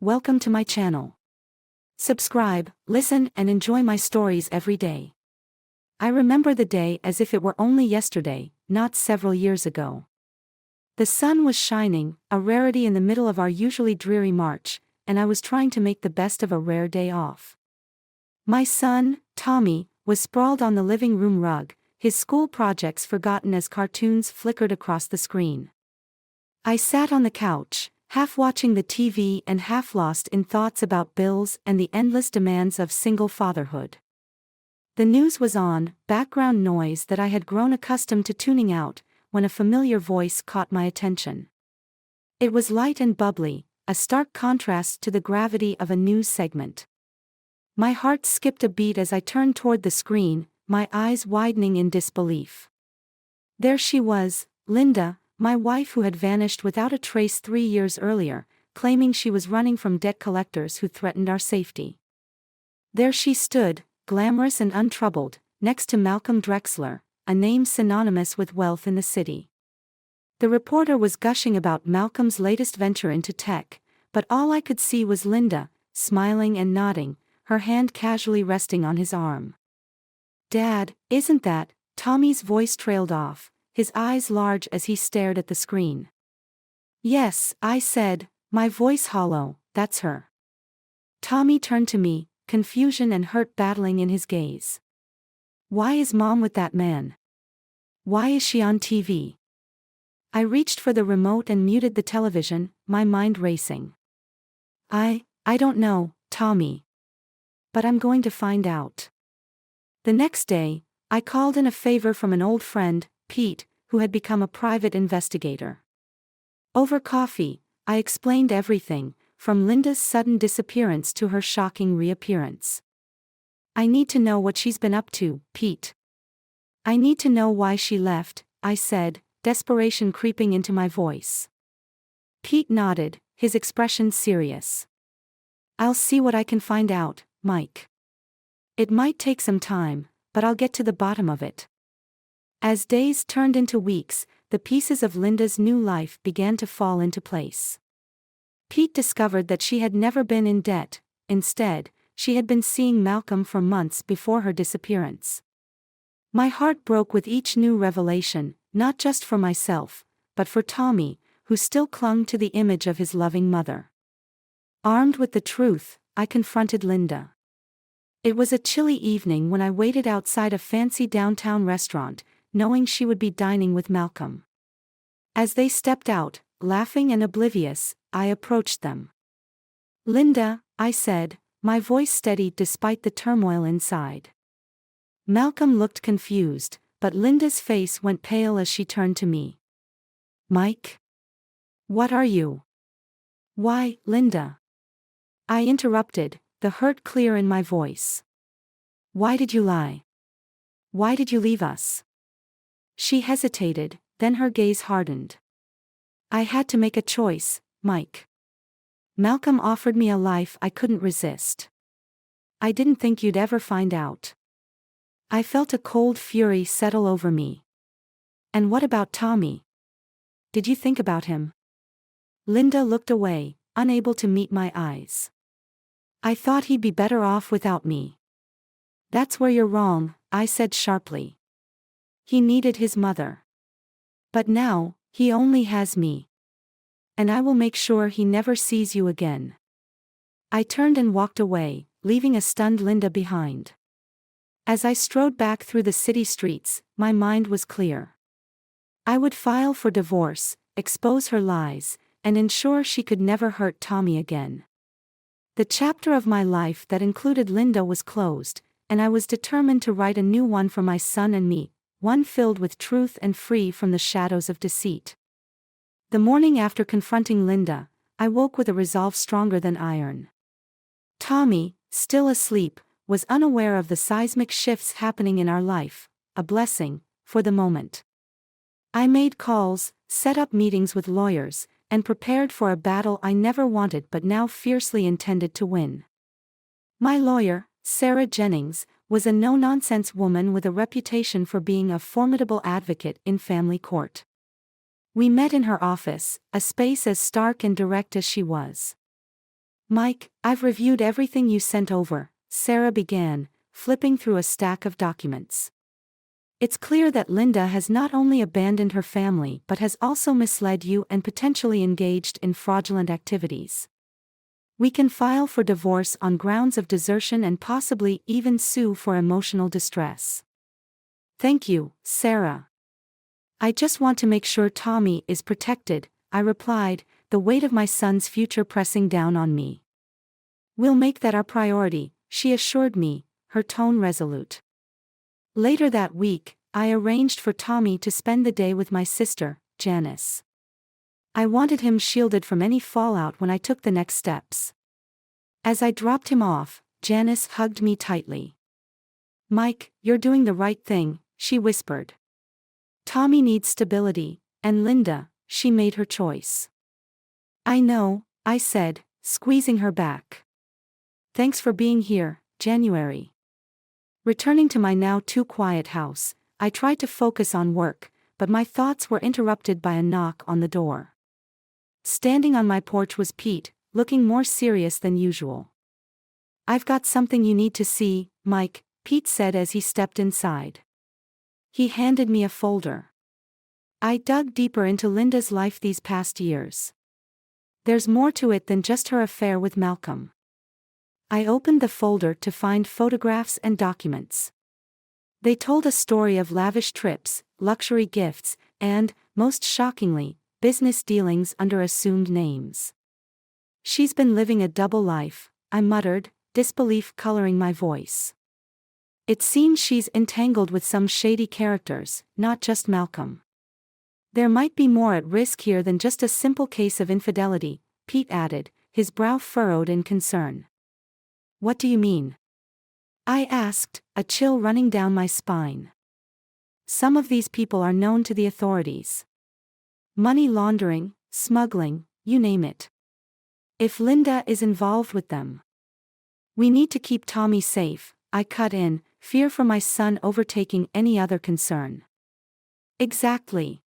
Welcome to my channel. Subscribe, listen, and enjoy my stories every day. I remember the day as if it were only yesterday, not several years ago. The sun was shining, a rarity in the middle of our usually dreary March, and I was trying to make the best of a rare day off. My son, Tommy, was sprawled on the living room rug, his school projects forgotten as cartoons flickered across the screen. I sat on the couch, half watching the TV and half lost in thoughts about bills and the endless demands of single fatherhood. The news was on, background noise that I had grown accustomed to tuning out, when a familiar voice caught my attention. It was light and bubbly, a stark contrast to the gravity of a news segment. My heart skipped a beat as I turned toward the screen, my eyes widening in disbelief. There she was, Linda, my wife who had vanished without a trace 3 years earlier, claiming she was running from debt collectors who threatened our safety. There she stood, glamorous and untroubled, next to Malcolm Drexler, a name synonymous with wealth in the city. The reporter was gushing about Malcolm's latest venture into tech, but all I could see was Linda, smiling and nodding, her hand casually resting on his arm. "Dad, isn't that?" Tommy's voice trailed off, his eyes large as he stared at the screen. "Yes," I said, my voice hollow, "that's her." Tommy turned to me, confusion and hurt battling in his gaze. "Why is Mom with that man? Why is she on TV?" I reached for the remote and muted the television, my mind racing. I don't know, Tommy. But I'm going to find out." The next day, I called in a favor from an old friend, Pete, who had become a private investigator. Over coffee, I explained everything, from Linda's sudden disappearance to her shocking reappearance. "I need to know what she's been up to, Pete. I need to know why she left," I said, desperation creeping into my voice. Pete nodded, his expression serious. "I'll see what I can find out, Mike. It might take some time, but I'll get to the bottom of it." As days turned into weeks, the pieces of Linda's new life began to fall into place. Pete discovered that she had never been in debt. Instead, she had been seeing Malcolm for months before her disappearance. My heart broke with each new revelation, not just for myself, but for Tommy, who still clung to the image of his loving mother. Armed with the truth, I confronted Linda. It was a chilly evening when I waited outside a fancy downtown restaurant, knowing she would be dining with Malcolm. As they stepped out, laughing and oblivious, I approached them. "Linda," I said, my voice steady despite the turmoil inside. Malcolm looked confused, but Linda's face went pale as she turned to me. "Mike? What are you?" "Why, Linda?" I interrupted, the hurt clear in my voice. "Why did you lie? Why did you leave us?" She hesitated, then her gaze hardened. "I had to make a choice, Mike. Malcolm offered me a life I couldn't resist. I didn't think you'd ever find out." I felt a cold fury settle over me. "And what about Tommy? Did you think about him?" Linda looked away, unable to meet my eyes. "I thought he'd be better off without me." "That's where you're wrong," I said sharply. "He needed his mother. But now, he only has me. And I will make sure he never sees you again." I turned and walked away, leaving a stunned Linda behind. As I strode back through the city streets, my mind was clear. I would file for divorce, expose her lies, and ensure she could never hurt Tommy again. The chapter of my life that included Linda was closed, and I was determined to write a new one for my son and me, one filled with truth and free from the shadows of deceit. The morning after confronting Linda, I woke with a resolve stronger than iron. Tommy, still asleep, was unaware of the seismic shifts happening in our life, a blessing, for the moment. I made calls, set up meetings with lawyers, and prepared for a battle I never wanted but now fiercely intended to win. My lawyer, Sarah Jennings, was a no-nonsense woman with a reputation for being a formidable advocate in family court. We met in her office, a space as stark and direct as she was. Mike, I've reviewed everything you sent over, Sarah began, flipping through a stack of documents. It's clear that Linda has not only abandoned her family but has also misled you and potentially engaged in fraudulent activities. We can file for divorce on grounds of desertion and possibly even sue for emotional distress. Thank you, Sarah. I just want to make sure Tommy is protected, I replied, the weight of my son's future pressing down on me. We'll make that our priority, she assured me, her tone resolute. Later that week, I arranged for Tommy to spend the day with my sister, Janice. I wanted him shielded from any fallout when I took the next steps. As I dropped him off, Janice hugged me tightly. Mike, you're doing the right thing, she whispered. Tommy needs stability, and Linda, she made her choice. I know, I said, squeezing her back. Thanks for being here, January. Returning to my now too quiet house, I tried to focus on work, but my thoughts were interrupted by a knock on the door. Standing on my porch was Pete, looking more serious than usual. I've got something you need to see, Mike, Pete said as he stepped inside. He handed me a folder. I dug deeper into Linda's life these past years. There's more to it than just her affair with Malcolm. I opened the folder to find photographs and documents. They told a story of lavish trips, luxury gifts, and, most shockingly, business dealings under assumed names. She's been living a double life, I muttered, disbelief coloring my voice. It seems she's entangled with some shady characters, not just Malcolm. There might be more at risk here than just a simple case of infidelity, Pete added, his brow furrowed in concern. What do you mean? I asked, a chill running down my spine. Some of these people are known to the authorities. Money laundering, smuggling, you name it. If Linda is involved with them. We need to keep Tommy safe, I cut in, fear for my son overtaking any other concern. Exactly.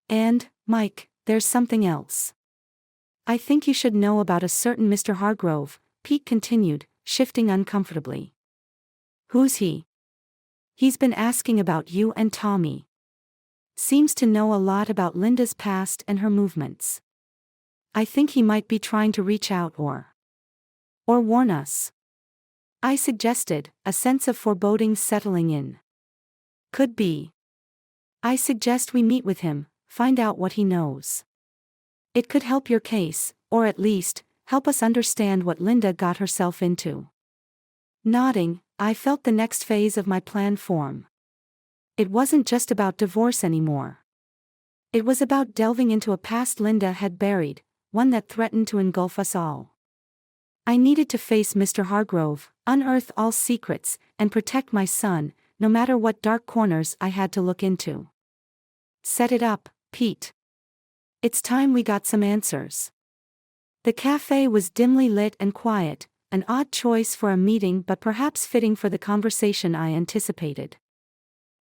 And, Mike, there's something else. I think you should know about a certain Mr. Hargrove, Pete continued, shifting uncomfortably. Who's he? He's been asking about you and Tommy. Seems to know a lot about Linda's past and her movements. I think he might be trying to reach out or warn us. I suggested, a sense of foreboding settling in. Could be. I suggest we meet with him, find out what he knows. It could help your case, or at least, help us understand what Linda got herself into. Nodding, I felt the next phase of my plan form. It wasn't just about divorce anymore. It was about delving into a past Linda had buried, one that threatened to engulf us all. I needed to face Mr. Hargrove, unearth all secrets, and protect my son, no matter what dark corners I had to look into. Set it up, Pete. It's time we got some answers. The cafe was dimly lit and quiet, an odd choice for a meeting but perhaps fitting for the conversation I anticipated.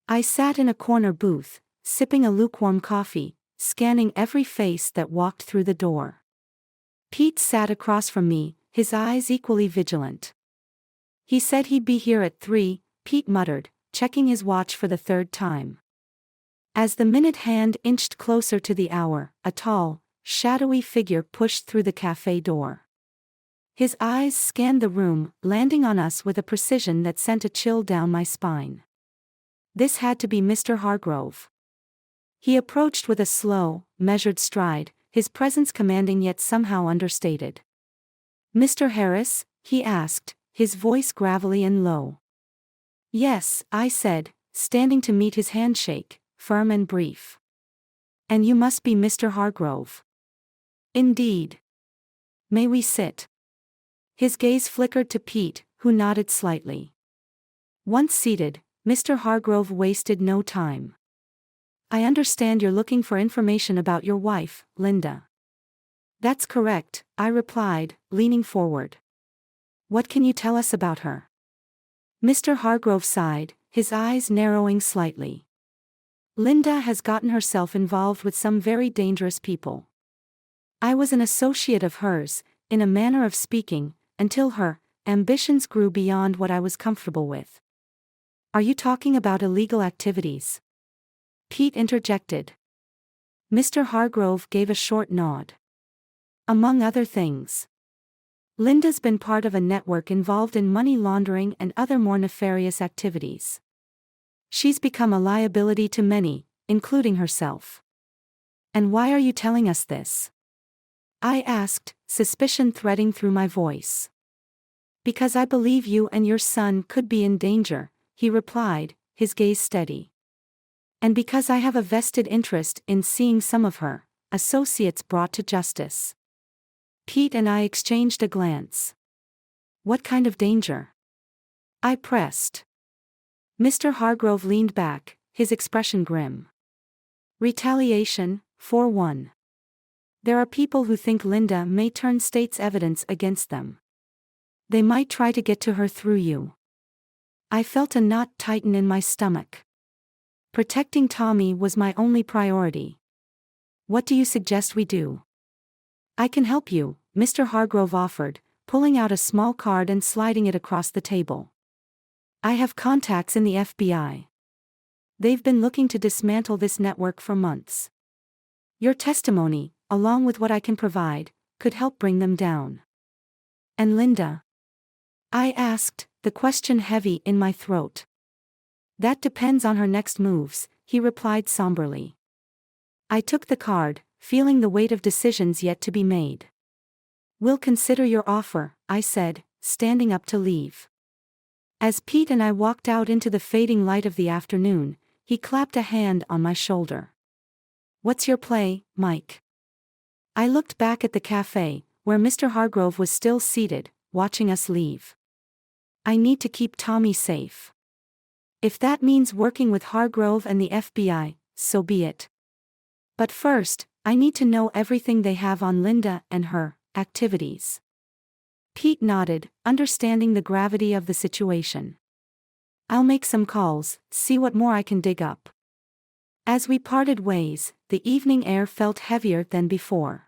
I sat in a corner booth, sipping a lukewarm coffee, scanning every face that walked through the door. Pete sat across from me, his eyes equally vigilant. He said he'd be here at 3, Pete muttered, checking his watch for the third time. As the minute hand inched closer to the hour, a tall, shadowy figure pushed through the cafe door. His eyes scanned the room, landing on us with a precision that sent a chill down my spine. This had to be Mr. Hargrove. He approached with a slow, measured stride, his presence commanding yet somehow understated. Mr. Harris? He asked, his voice gravelly and low. Yes, I said, standing to meet his handshake, firm and brief. And you must be Mr. Hargrove. Indeed. May we sit? His gaze flickered to Pete, who nodded slightly. Once seated, Mr. Hargrove wasted no time. I understand you're looking for information about your wife, Linda. That's correct, I replied, leaning forward. What can you tell us about her? Mr. Hargrove sighed, his eyes narrowing slightly. Linda has gotten herself involved with some very dangerous people. I was an associate of hers, in a manner of speaking, until her ambitions grew beyond what I was comfortable with. Are you talking about illegal activities? Pete interjected. Mr. Hargrove gave a short nod. Among other things. Linda's been part of a network involved in money laundering and other more nefarious activities. She's become a liability to many, including herself. And why are you telling us this? I asked, suspicion threading through my voice. Because I believe you and your son could be in danger, he replied, his gaze steady. And because I have a vested interest in seeing some of her associates brought to justice. Pete and I exchanged a glance. What kind of danger? I pressed. Mr. Hargrove leaned back, his expression grim. Retaliation, for one. There are people who think Linda may turn state's evidence against them. They might try to get to her through you. I felt a knot tighten in my stomach. Protecting Tommy was my only priority. What do you suggest we do? I can help you, Mr. Hargrove offered, pulling out a small card and sliding it across the table. I have contacts in the FBI. They've been looking to dismantle this network for months. Your testimony, along with what I can provide, could help bring them down. And Linda? I asked, the question heavy in my throat. That depends on her next moves, he replied somberly. I took the card, feeling the weight of decisions yet to be made. We'll consider your offer, I said, standing up to leave. As Pete and I walked out into the fading light of the afternoon, he clapped a hand on my shoulder. What's your play, Mike? I looked back at the cafe, where Mr. Hargrove was still seated, watching us leave. I need to keep Tommy safe. If that means working with Hargrove and the FBI, so be it. But first, I need to know everything they have on Linda and her activities. Pete nodded, understanding the gravity of the situation. I'll make some calls, see what more I can dig up. As we parted ways, the evening air felt heavier than before.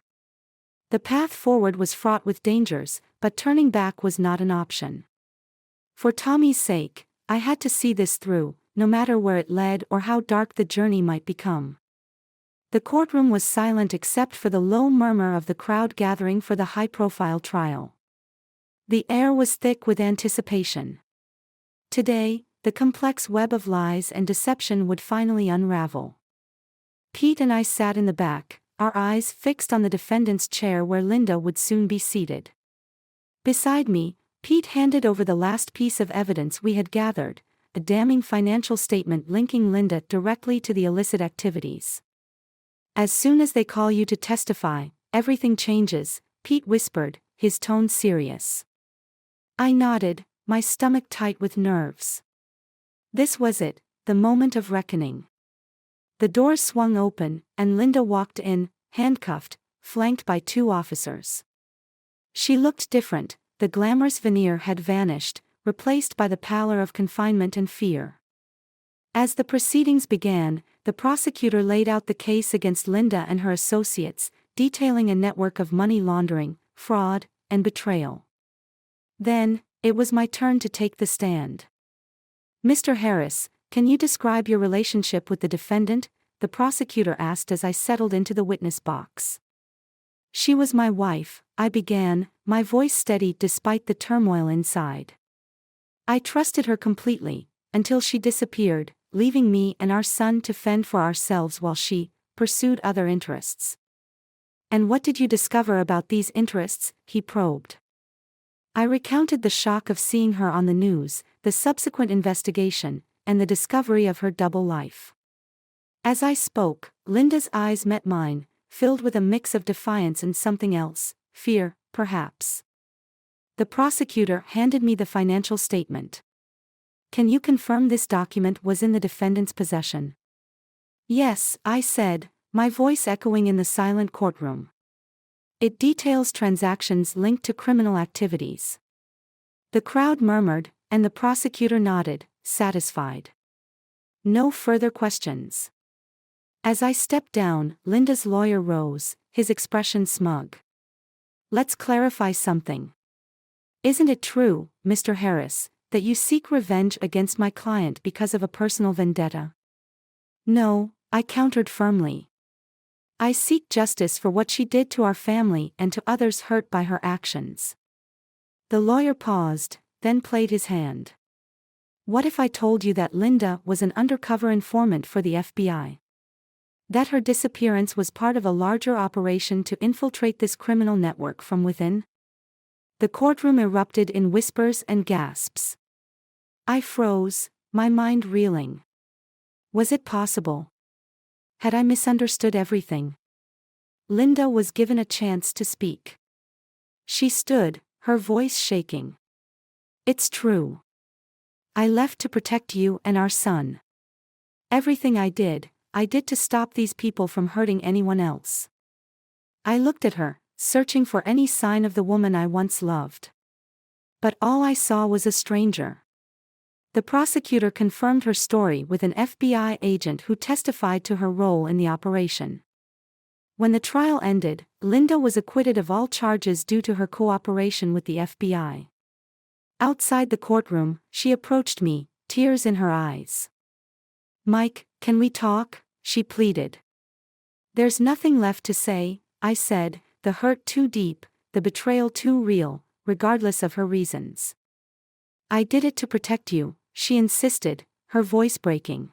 The path forward was fraught with dangers, but turning back was not an option. For Tommy's sake, I had to see this through, no matter where it led or how dark the journey might become. The courtroom was silent except for the low murmur of the crowd gathering for the high-profile trial. The air was thick with anticipation. Today, the complex web of lies and deception would finally unravel. Pete and I sat in the back, our eyes fixed on the defendant's chair where Linda would soon be seated. Beside me, Pete handed over the last piece of evidence we had gathered, a damning financial statement linking Linda directly to the illicit activities. As soon as they call you to testify, everything changes, Pete whispered, his tone serious. I nodded, my stomach tight with nerves. This was it, the moment of reckoning. The doors swung open, and Linda walked in, handcuffed, flanked by 2 officers. She looked different, the glamorous veneer had vanished, replaced by the pallor of confinement and fear. As the proceedings began, the prosecutor laid out the case against Linda and her associates, detailing a network of money laundering, fraud, and betrayal. Then, it was my turn to take the stand. Mr. Harris, can you describe your relationship with the defendant? The prosecutor asked as I settled into the witness box. She was my wife, I began, my voice steady despite the turmoil inside. I trusted her completely, until she disappeared, leaving me and our son to fend for ourselves while she pursued other interests. And what did you discover about these interests? He probed. I recounted the shock of seeing her on the news, the subsequent investigation, and the discovery of her double life. As I spoke, Linda's eyes met mine, filled with a mix of defiance and something else, fear, perhaps. The prosecutor handed me the financial statement. Can you confirm this document was in the defendant's possession? Yes, I said, my voice echoing in the silent courtroom. It details transactions linked to criminal activities. The crowd murmured, and the prosecutor nodded, satisfied. No further questions. As I stepped down, Linda's lawyer rose, his expression smug. Let's clarify something. Isn't it true, Mr. Harris, that you seek revenge against my client because of a personal vendetta? No, I countered firmly. I seek justice for what she did to our family and to others hurt by her actions. The lawyer paused, then played his hand. What if I told you that Linda was an undercover informant for the FBI? That her disappearance was part of a larger operation to infiltrate this criminal network from within? The courtroom erupted in whispers and gasps. I froze, my mind reeling. Was it possible? Had I misunderstood everything? Linda was given a chance to speak. She stood, her voice shaking. It's true. I left to protect you and our son. Everything I did to stop these people from hurting anyone else. I looked at her, searching for any sign of the woman I once loved. But all I saw was a stranger. The prosecutor confirmed her story with an FBI agent who testified to her role in the operation. When the trial ended, Linda was acquitted of all charges due to her cooperation with the FBI. Outside the courtroom, she approached me, tears in her eyes. "Mike, can we talk?" she pleaded. "There's nothing left to say," I said, "the hurt too deep, the betrayal too real, regardless of her reasons." "I did it to protect you," she insisted, her voice breaking.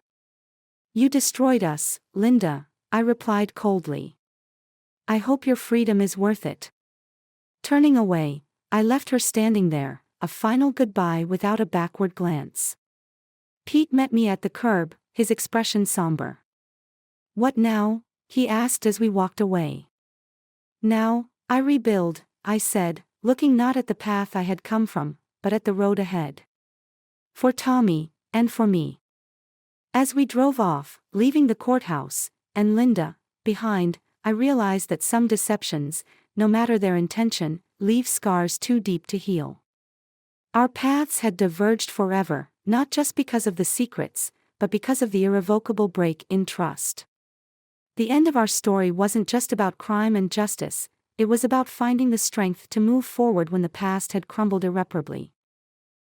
"You destroyed us, Linda," I replied coldly. "I hope your freedom is worth it." Turning away, I left her standing there, a final goodbye without a backward glance. Pete met me at the curb, his expression somber. "What now?" he asked as we walked away. "Now, I rebuild," I said, looking not at the path I had come from, but at the road ahead. "For Tommy, and for me." As we drove off, leaving the courthouse, and Linda behind, I realized that some deceptions, no matter their intention, leave scars too deep to heal. Our paths had diverged forever, not just because of the secrets, but because of the irrevocable break in trust. The end of our story wasn't just about crime and justice, it was about finding the strength to move forward when the past had crumbled irreparably.